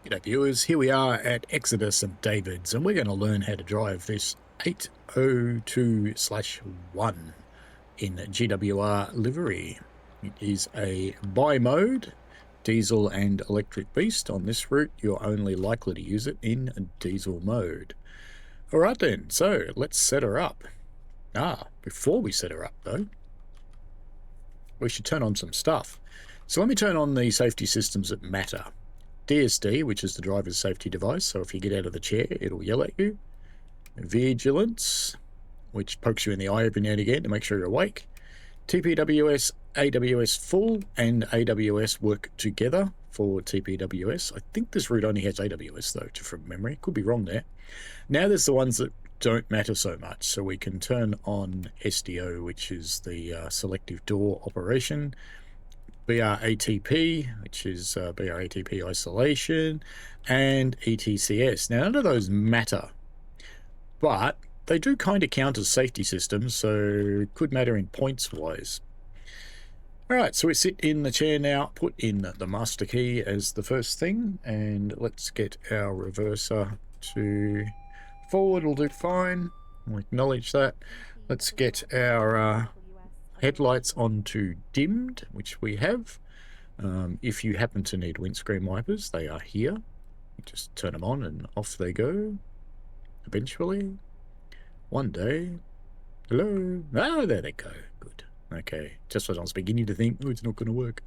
G'day viewers, here we are at Exodus St David's and we're going to learn how to drive this 802/1 in GWR livery. It is a bi-mode diesel and electric beast. On this route you're only likely to use it in diesel mode. Alright then, so let's set her up. Before we set her up though, we should turn on some stuff. So let me turn on the safety systems that matter. DSD, which is the driver's safety device, so if you get out of the chair, it'll yell at you. Vigilance, which pokes you in the eye every now and again to make sure you're awake. TPWS, AWS full, and AWS work together for TPWS. I think this route only has AWS though, from memory. Could be wrong there. Now there's the ones that don't matter so much, so we can turn on SDO, which is the selective door operation. BRATP, which is BRATP isolation, and ETCS. Now, none of those matter, but they do kind of count as safety systems, so could matter in points-wise. Alright, so we sit in the chair now, put in the master key as the first thing, and let's get our reverser to forward. Will do fine. We'll acknowledge that. Let's get our headlights onto dimmed, which we have. If you happen to need windscreen wipers, they are here. You just turn them on and off they go. Eventually, one day. Hello. There they go. Good. Okay, just what I was beginning to think. Oh, it's not going to work.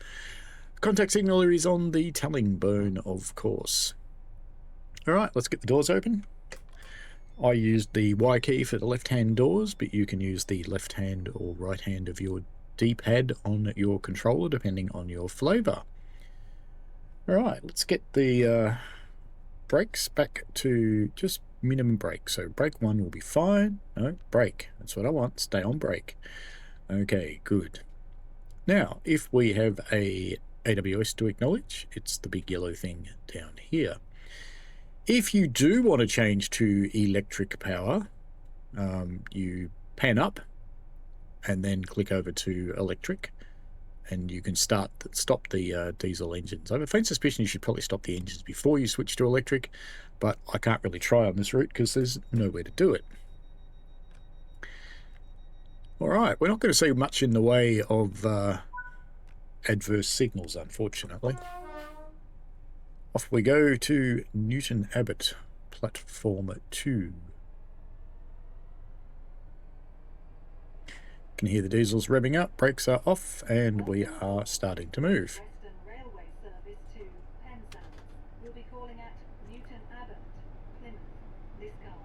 Contact signaler is on the telling bone, of course. Alright, let's get the doors open. I used the Y key for the left-hand doors, but you can use the left hand or right hand of your D-pad on your controller, depending on your flavour. Alright, let's get the brakes back to just minimum brake. So brake 1 will be fine. No, brake. That's what I want. Stay on brake. Okay, good. Now, if we have a AWS to acknowledge, it's the big yellow thing down here. If you do want to change to electric power, you pan up and then click over to electric, and you can stop the diesel engines. I have a faint suspicion you should probably stop the engines before you switch to electric, but I can't really try on this route because there's nowhere to do it. Alright, we're not going to see much in the way of adverse signals, unfortunately. Off we go to Newton Abbott, platform 2. Can hear the diesels revving up, brakes are off, and we are starting to move. Railway service to Penzance. We'll be calling at Newton Abbott, Plymouth, Liscard,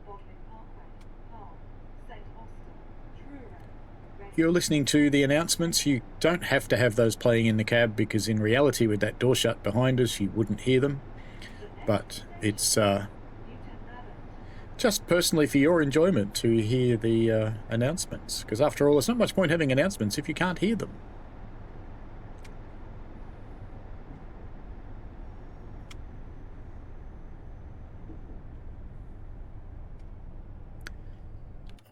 Bodmin Parkway, Hull, St Austell, Truro. You're listening to the announcements. You don't have to have those playing in the cab, because in reality with that door shut behind us you wouldn't hear them, but it's just personally for your enjoyment to hear the announcements, because after all there's not much point having announcements if you can't hear them.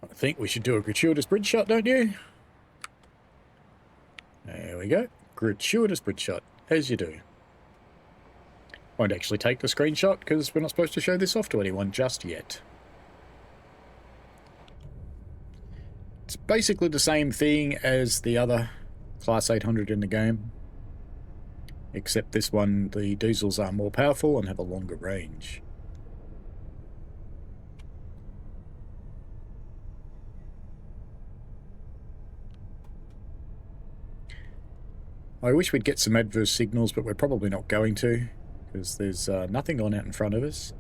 I think we should do a gratuitous bridge shot, don't you? There we go. Gratuitous bridge shot, as you do. Won't actually take the screenshot because we're not supposed to show this off to anyone just yet. It's basically the same thing as the other Class 800 in the game, except this one, the diesels are more powerful and have a longer range. I wish we'd get some adverse signals, but we're probably not going to, because there's nothing on out in front of us.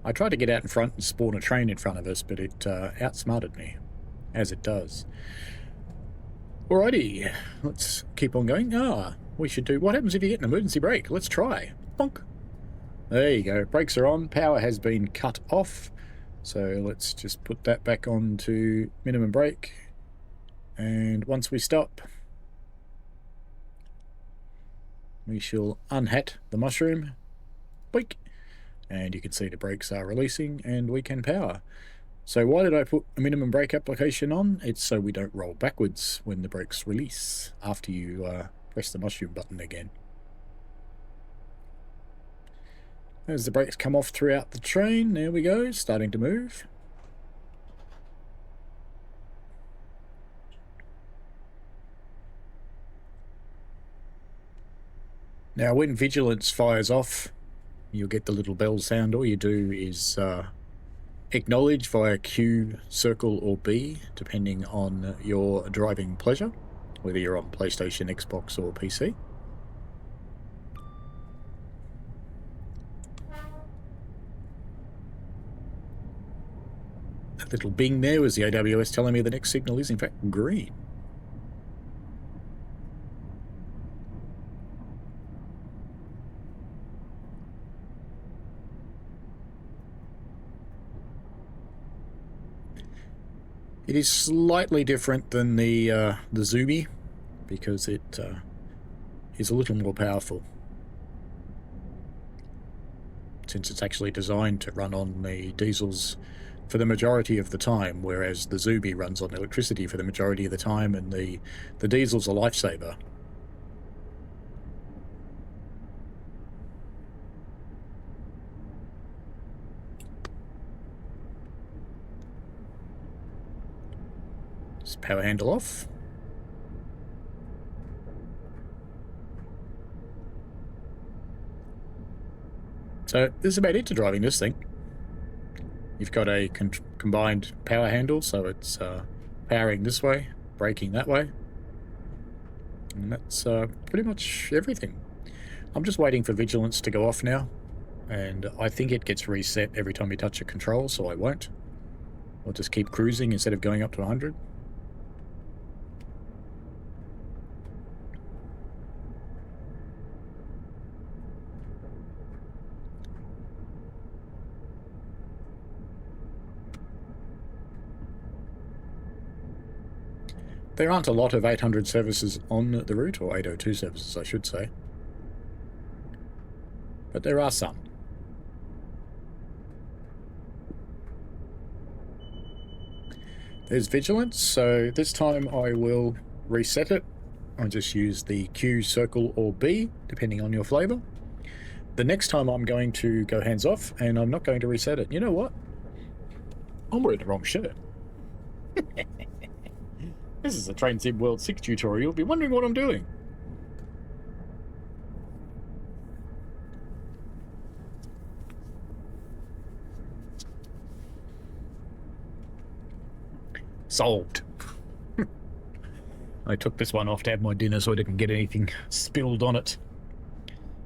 I tried to get out in front and spawn a train in front of us, but it outsmarted me, as it does. Alrighty, let's keep on going. We should do... What happens if you get an emergency brake? Let's try. Bonk. There you go. Brakes are on. Power has been cut off. So let's just put that back on to minimum brake. And once we stop, we shall unhat the mushroom. Boink. And you can see the brakes are releasing and we can power. So why did I put a minimum brake application on? It's so we don't roll backwards when the brakes release after you press the mushroom button again. As the brakes come off throughout the train, there we go, starting to move. Now when vigilance fires off, you'll get the little bell sound. All you do is acknowledge via Q, circle or B, depending on your driving pleasure, whether you're on PlayStation, Xbox or PC. That little bing there was the AWS telling me the next signal is in fact green. It is slightly different than the Zuby because it is a little more powerful, since it's actually designed to run on the diesels for the majority of the time, whereas the Zuby runs on electricity for the majority of the time, and the diesel's a lifesaver. Just power handle off. So this is about it to driving this thing. You've got a combined power handle, so it's powering this way, braking that way. And that's pretty much everything. I'm just waiting for vigilance to go off now, and I think it gets reset every time you touch a control, so I won't. I'll just keep cruising instead of going up to 100. There aren't a lot of 800 services on the route, or 802 services, I should say. But there are some. There's vigilance, so this time I will reset it. I just use the Q, circle, or B, depending on your flavour. The next time I'm going to go hands off, and I'm not going to reset it. You know what? I'm wearing the wrong shirt. This is a Train Sim World 6 tutorial. You'll be wondering what I'm doing. Solved. I took this one off to have my dinner so I didn't get anything spilled on it.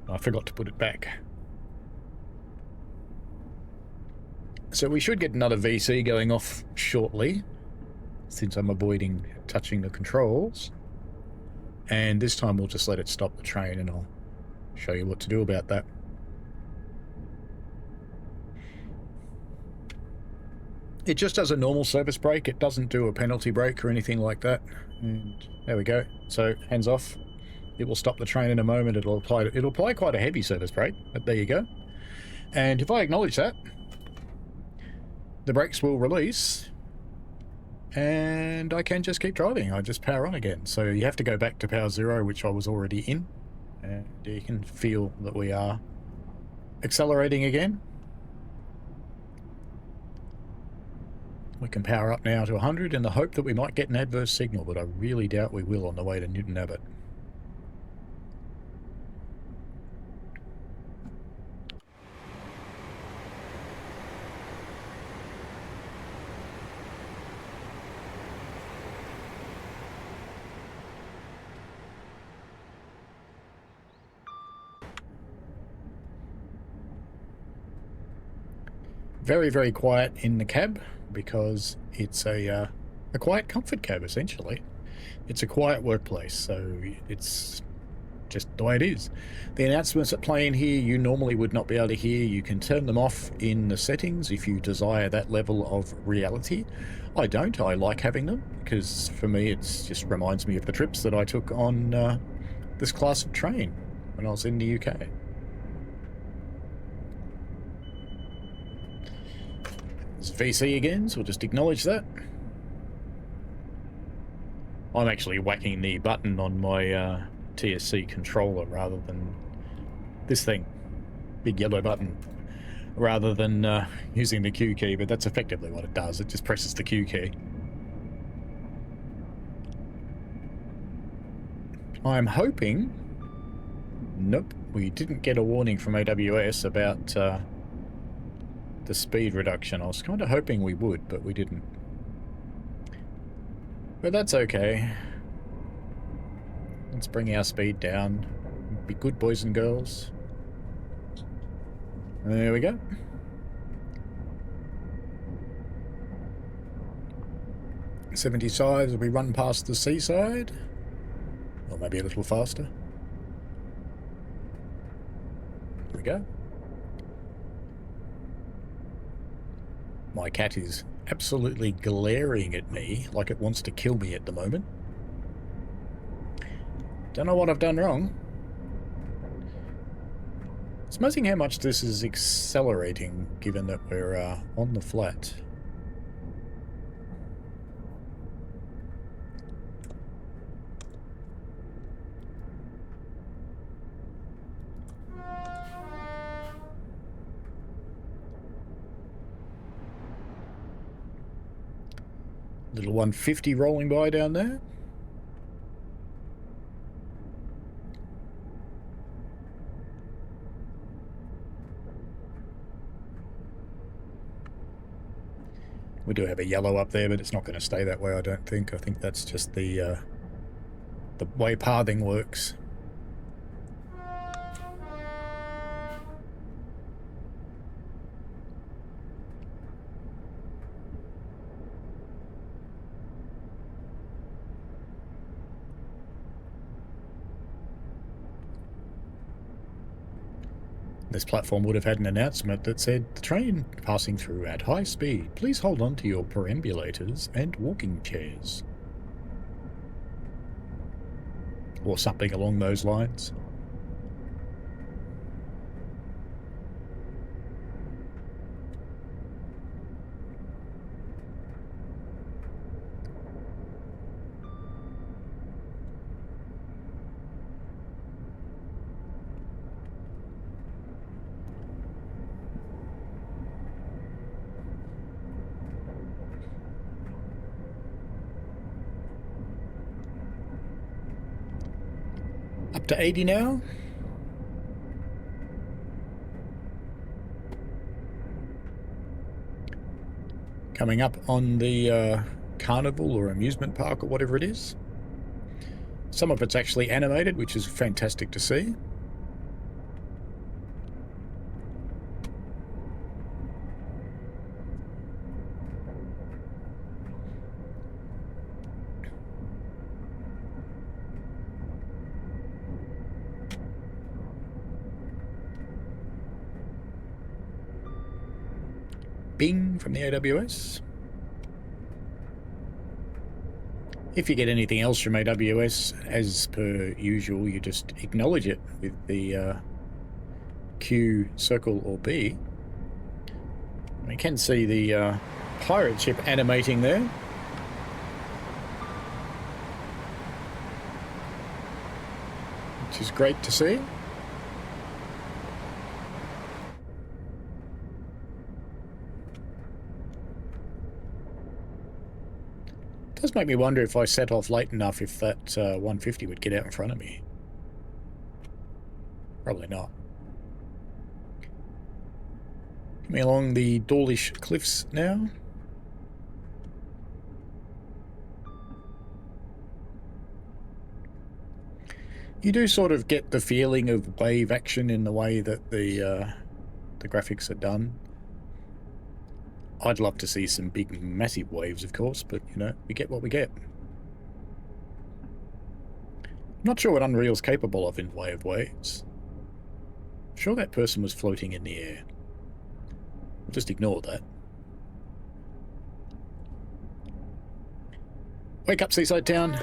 I forgot to put it back. So we should get another VC going off shortly, since I'm avoiding touching the controls. And this time we'll just let it stop the train, and I'll show you what to do about that. It just does a normal service brake. It doesn't do a penalty brake or anything like that. And there we go. So hands off. It will stop the train in a moment. It'll apply quite a heavy service brake, but there you go. And if I acknowledge that, the brakes will release, and I can just keep driving. I just power on again. So you have to go back to power 0, which I was already in, and you can feel that we are accelerating again. We can power up now to 100 in the hope that we might get an adverse signal, but I really doubt we will on the way to Newton Abbott. Very, very quiet in the cab, because it's a quiet comfort cab, essentially. It's a quiet workplace, so it's just the way it is. The announcements that play in here you normally would not be able to hear. You can turn them off in the settings if you desire that level of reality. I don't. I like having them, because for me it just reminds me of the trips that I took on this class of train when I was in the UK. It's VC again, so we'll just acknowledge that. I'm actually whacking the button on my TSC controller rather than this thing. Big yellow button. Rather than using the Q key, but that's effectively what it does. It just presses the Q key. I'm hoping... Nope, we didn't get a warning from AWS about the speed reduction. I was kind of hoping we would, but we didn't. But that's okay. Let's bring our speed down. Be good, boys and girls. There we go. '75 as we run past the seaside. Or maybe a little faster. There we go. My cat is absolutely glaring at me like it wants to kill me at the moment. Don't know what I've done wrong. It's amazing how much this is accelerating given that we're on the flat. Little 150 rolling by down there. We do have a yellow up there, but it's not going to stay that way, I don't think. I think that's just the way pathing works. This platform would have had an announcement that said, "The train passing through at high speed. Please hold on to your perambulators and walking chairs." Or something along those lines. Up to 80 now. Coming up on the carnival or amusement park or whatever it is. Some of it's actually animated, which is fantastic to see. Bing from the AWS. If you get anything else from AWS, as per usual, you just acknowledge it with the Q, circle, or B. We can see the pirate ship animating there. Which is great to see. It does make me wonder if I set off late enough if that 150 would get out in front of me. Probably not. Coming along the Dawlish cliffs now. You do sort of get the feeling of wave action in the way that the graphics are done. I'd love to see some big, massive waves, of course, but, you know, we get what we get. I'm not sure what Unreal's capable of in way of waves. I'm sure that person was floating in the air. We'll just ignore that. Wake up, Seaside Town.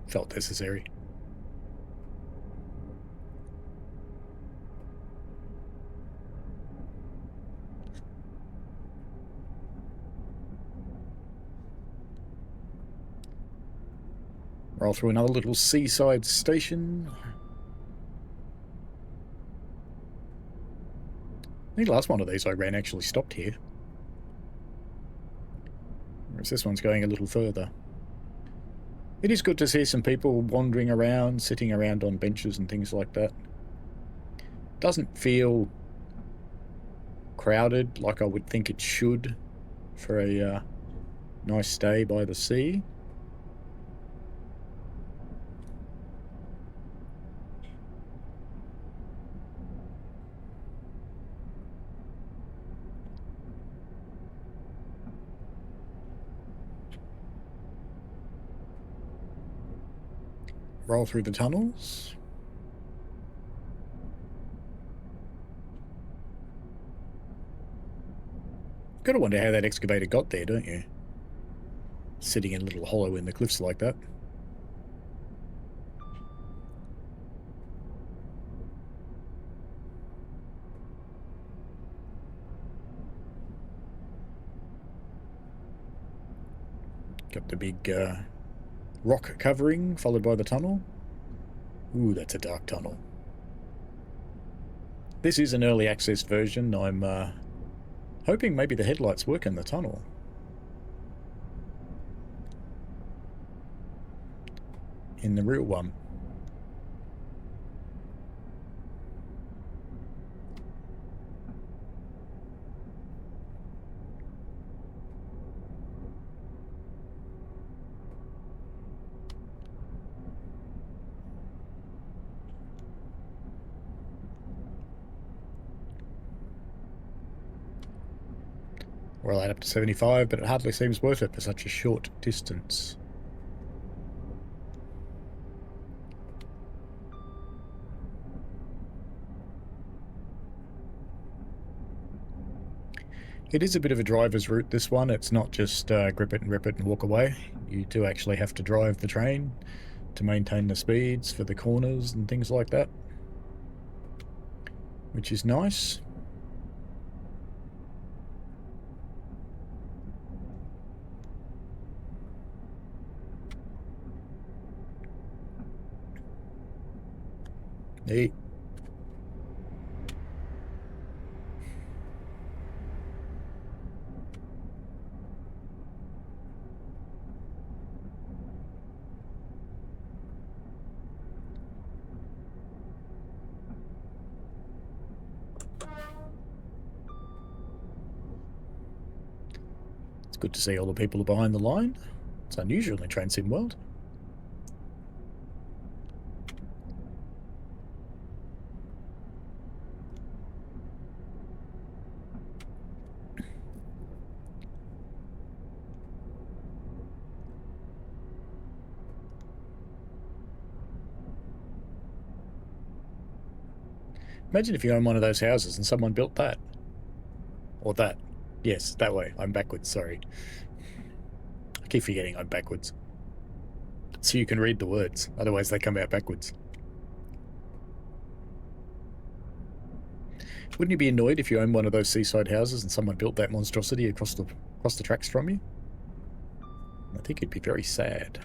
Felt necessary. Roll through another little seaside station. I think the last one of these I ran actually stopped here. Whereas this one's going a little further. It is good to see some people wandering around, sitting around on benches and things like that. Doesn't feel crowded like I would think it should for a nice stay by the sea. Roll through the tunnels. Gotta wonder how that excavator got there, don't you? Sitting in a little hollow in the cliffs like that. Got the big rock covering, followed by the tunnel. Ooh, that's a dark tunnel. This is an early access version. I'm hoping maybe the headlights work in the tunnel. In the real one. We're allowed up to 75, but it hardly seems worth it for such a short distance. It is a bit of a driver's route, this one. It's not just grip it and rip it and walk away. You do actually have to drive the train to maintain the speeds for the corners and things like that, which is nice. Neat. It's good to see all the people behind the line. It's unusual in the train sim world. Imagine if you own one of those houses and someone built that. Or that. Yes, that way. I'm backwards, sorry. I keep forgetting I'm backwards. So you can read the words, otherwise they come out backwards. Wouldn't you be annoyed if you owned one of those seaside houses and someone built that monstrosity across the tracks from you? I think you'd be very sad.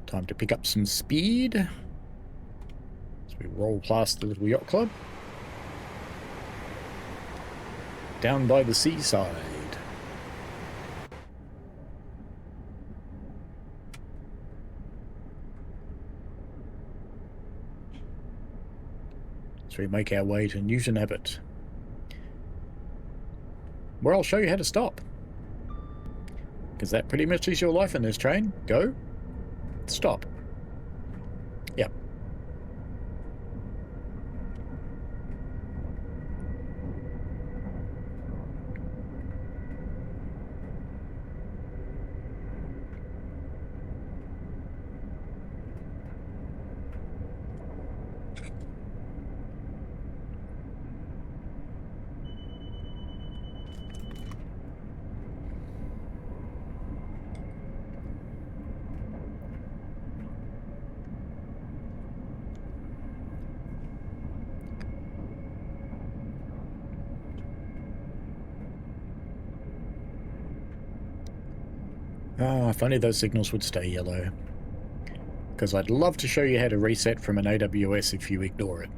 Time to pick up some speed as we roll past the little yacht club. Down by the seaside. So we make our way to Newton Abbott, where I'll show you how to stop. Because that pretty much is your life in this train. Go. Stop. Yep. Ah, if only those signals would stay yellow. Because I'd love to show you how to reset from an AWS if you ignore it.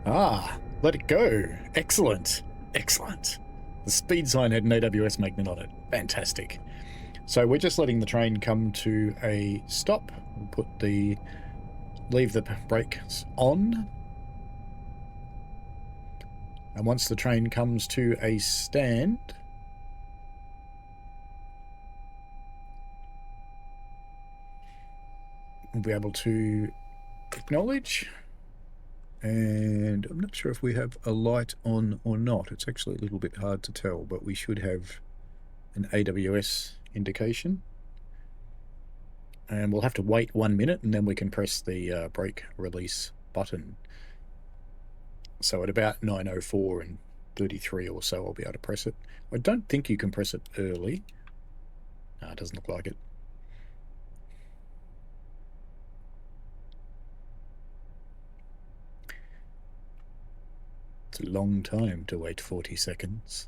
Ah, let it go. Excellent. Excellent. The speed sign had an AWS magnet on it. Fantastic. So we're just letting the train come to a stop. We'll leave the brakes on. And once the train comes to a stand, we'll be able to acknowledge. And I'm not sure if we have a light on or not. It's actually a little bit hard to tell, but we should have an AWS indication. And we'll have to wait 1 minute and then we can press the brake release button. So at about 9:04 and 33 or so, I'll be able to press it. I don't think you can press it early. No, it doesn't look like it. It's a long time to wait 40 seconds.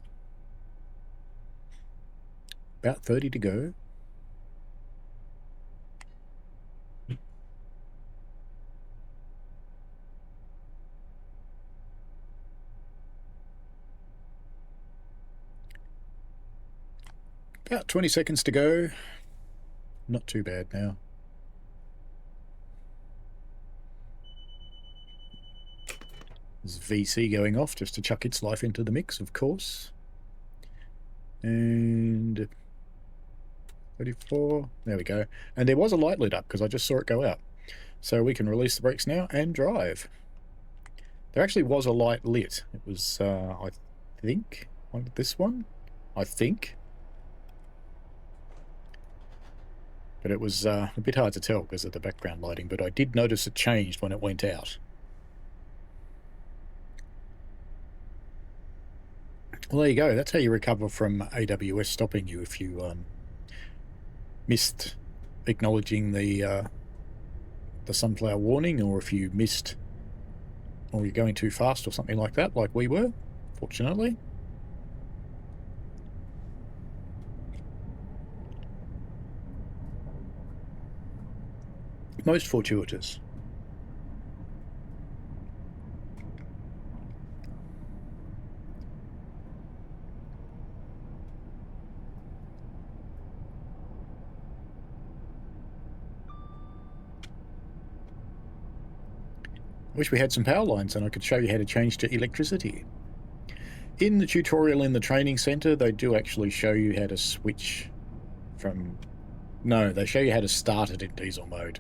About 30 to go. About 20 seconds to go. Not too bad now. There's VC going off just to chuck its life into the mix, of course. And 34. There we go. And there was a light lit up because I just saw it go out. So we can release the brakes now and drive. There actually was a light lit. It was, I think, this one. I think. But it was a bit hard to tell because of the background lighting, but I did notice it changed when it went out. Well, there you go. That's how you recover from AWS stopping you if you missed acknowledging the sunflower warning, or if you missed, or you're going too fast or something like that, like we were, fortunately. Most fortuitous. I wish we had some power lines and I could show you how to change to electricity. In the tutorial in the training center, they do actually show you how to switch from... No, they show you how to start it in diesel mode.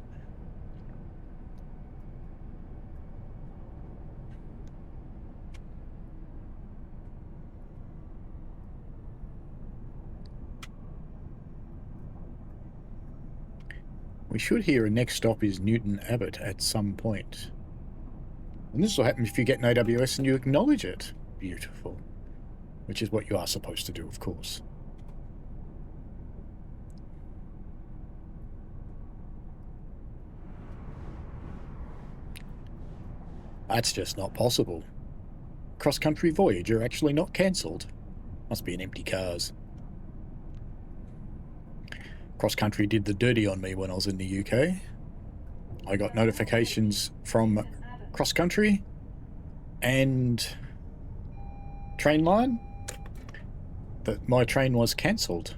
We should hear a next stop is Newton Abbott at some point. And this will happen if you get an AWS and you acknowledge it. Beautiful. Which is what you are supposed to do, of course. That's just not possible. Cross-country voyage are actually not cancelled. Must be an empty cars. Cross-country did the dirty on me when I was in the UK. I got notifications from cross-country and Trainline that my train was cancelled.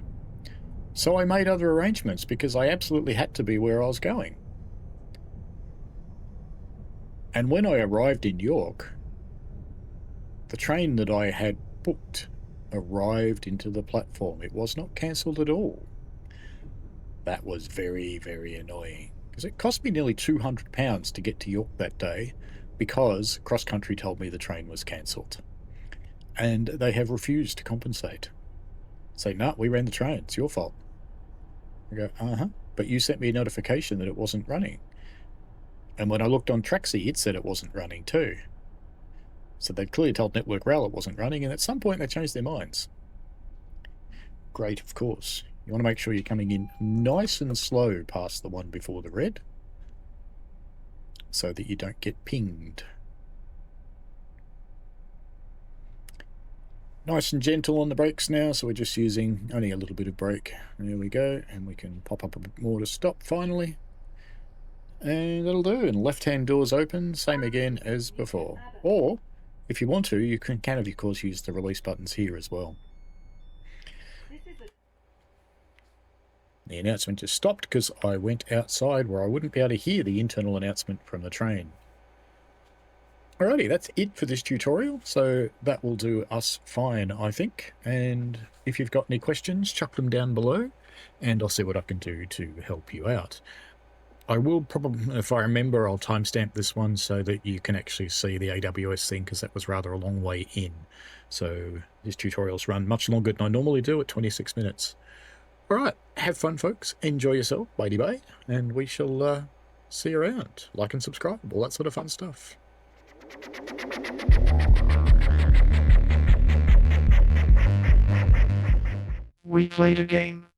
So I made other arrangements because I absolutely had to be where I was going. And when I arrived in York, the train that I had booked arrived into the platform. It was not cancelled at all. That was very, very annoying because it cost me nearly £200 to get to York that day because cross-country told me the train was cancelled. And they have refused to compensate. Say, no, we ran the train. It's your fault. I go, but you sent me a notification that it wasn't running. And when I looked on Traxi, it said it wasn't running too. So they'd clearly told Network Rail it wasn't running, and at some point they changed their minds. great, of course. You want to make sure you're coming in nice and slow past the one before the red, so that you don't get pinged. Nice and gentle on the brakes now, so we're just using only a little bit of brake. There we go, and we can pop up a bit more to stop finally. And that'll do. And left-hand doors open, same again as before. Or, if you want to, you can of course use the release buttons here as well. The announcement just stopped because I went outside where I wouldn't be able to hear the internal announcement from the train. Alrighty, that's it for this tutorial, so that will do us fine, I think. And if you've got any questions, chuck them down below, and I'll see what I can do to help you out. I will probably, if I remember, I'll timestamp this one so that you can actually see the AWS thing, because that was rather a long way in. So this tutorial's run much longer than I normally do at 26 minutes. Alright, have fun folks, enjoy yourself, bye, and we shall see you around. Like and subscribe, all that sort of fun stuff. We played a game.